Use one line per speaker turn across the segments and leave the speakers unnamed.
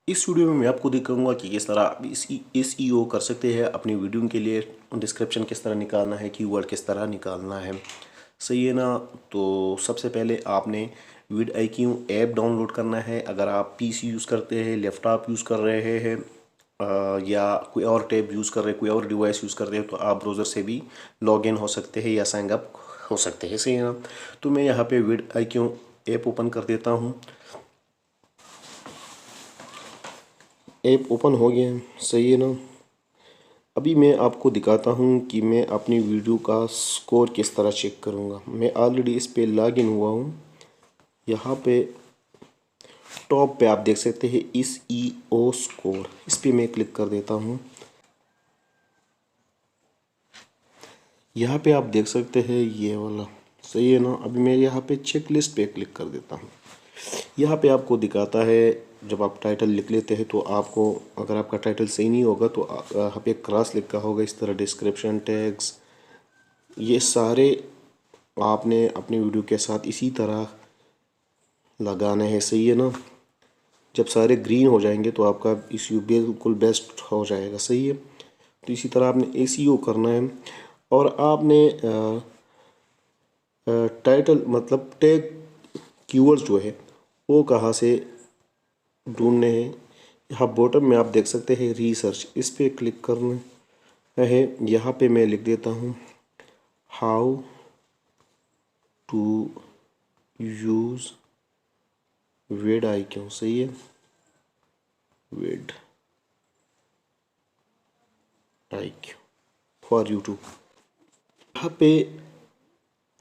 इस वीडियो में मैं आपको दिखाऊंगा कि किस तरह आप SEO कर सकते हैं अपनी वीडियो के लिए। डिस्क्रिप्शन किस तरह निकालना है, कीवर्ड किस तरह निकालना है, सही है ना। तो सबसे पहले आपने vidIQ ऐप डाउनलोड करना है। अगर आप PC यूज़ करते हैं, लैपटॉप यूज़ कर रहे हैं या कोई और टैब यूज़ कर रहे हैं, कोई और डिवाइस यूज़ कर रहे हैं, तो आप ब्राउज़र से भी लॉगिन हो सकते हैं या साइन अप हो सकते हैं, सही है ना। तो मैं यहाँ पे vidIQ ऐप ओपन कर देता हूँ। ऐप ओपन हो गया है, सही है ना। अभी मैं आपको दिखाता हूँ कि मैं अपनी वीडियो का स्कोर किस तरह चेक करूँगा। मैं ऑलरेडी इस पे लॉगिन हुआ हूँ। यहाँ पे टॉप पे आप देख सकते हैं SEO स्कोर, इस पे मैं क्लिक कर देता हूँ। यहाँ पे आप देख सकते हैं ये वाला, सही है ना। अभी मैं यहाँ पे चेक लिस्ट पे क्लिक कर देता हूँ। यहाँ पे आपको दिखाता है, जब आप टाइटल लिख लेते हैं तो आपको, अगर आपका टाइटल सही नहीं होगा तो यहाँ पे क्रॉस लिखा होगा इस तरह, डिस्क्रिप्शन टैग्स, ये सारे आपने अपनी वीडियो के साथ इसी तरह लगाने हैं, सही है ना। जब सारे ग्रीन हो जाएंगे तो आपका SEO बिल्कुल बेस्ट हो जाएगा, सही है। तो इसी तरह आपने SEO करना है। और आपने टाइटल मतलब टैग कीवर्ड्स जो है वो कहाँ से ढूंढने हैं। यहाँ बॉटम में आप देख सकते हैं रिसर्च, इस पे क्लिक करना है। यहाँ पे मैं लिख देता हूँ हाउ टू यूज़ vidIQ, सही है, vidIQ फॉर यूट्यूब। यहाँ पे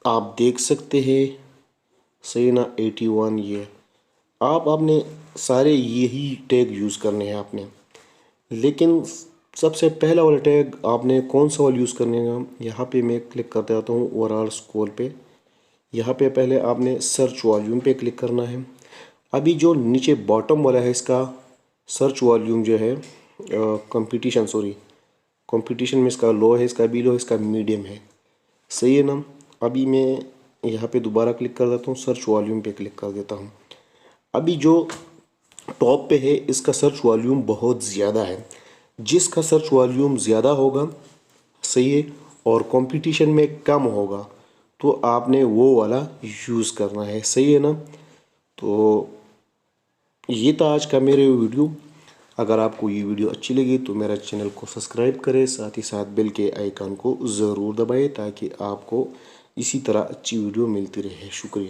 आप देख सकते हैं, सही ना, 81 ये आप आपने सारे यही टैग यूज़ करने हैं आपने। लेकिन सबसे पहला वाला टैग आपने कौन सा वाला यूज़ करने का, यहाँ पे मैं क्लिक कर देता हूँ ओवरऑल स्कोर पे। यहाँ पे पहले आपने सर्च वॉल्यूम पे क्लिक करना है। अभी जो नीचे बॉटम वाला है इसका सर्च वॉल्यूम जो है, कंपटीशन सॉरी कंपटीशन में इसका लो है, इसका भी लो है, इसका मीडियम है, सही है ना। अभी मैं यहाँ पे दोबारा क्लिक कर देता हूँ, सर्च वॉल्यूम पे क्लिक कर देता हूँ। अभी जो टॉप पे है इसका सर्च वॉल्यूम बहुत ज़्यादा है। जिसका सर्च वॉल्यूम ज़्यादा होगा, सही है, और कंपटीशन में कम होगा, तो आपने वो वाला यूज़ करना है, सही है ना। तो ये था आज का मेरे वीडियो। अगर आपको ये वीडियो अच्छी लगी तो मेरा चैनल को सब्सक्राइब करें, साथ ही साथ बेल के आइकन को ज़रूर दबाएं ताकि आपको इसी तरह अच्छी वीडियो मिलती रहे। शुक्रिया।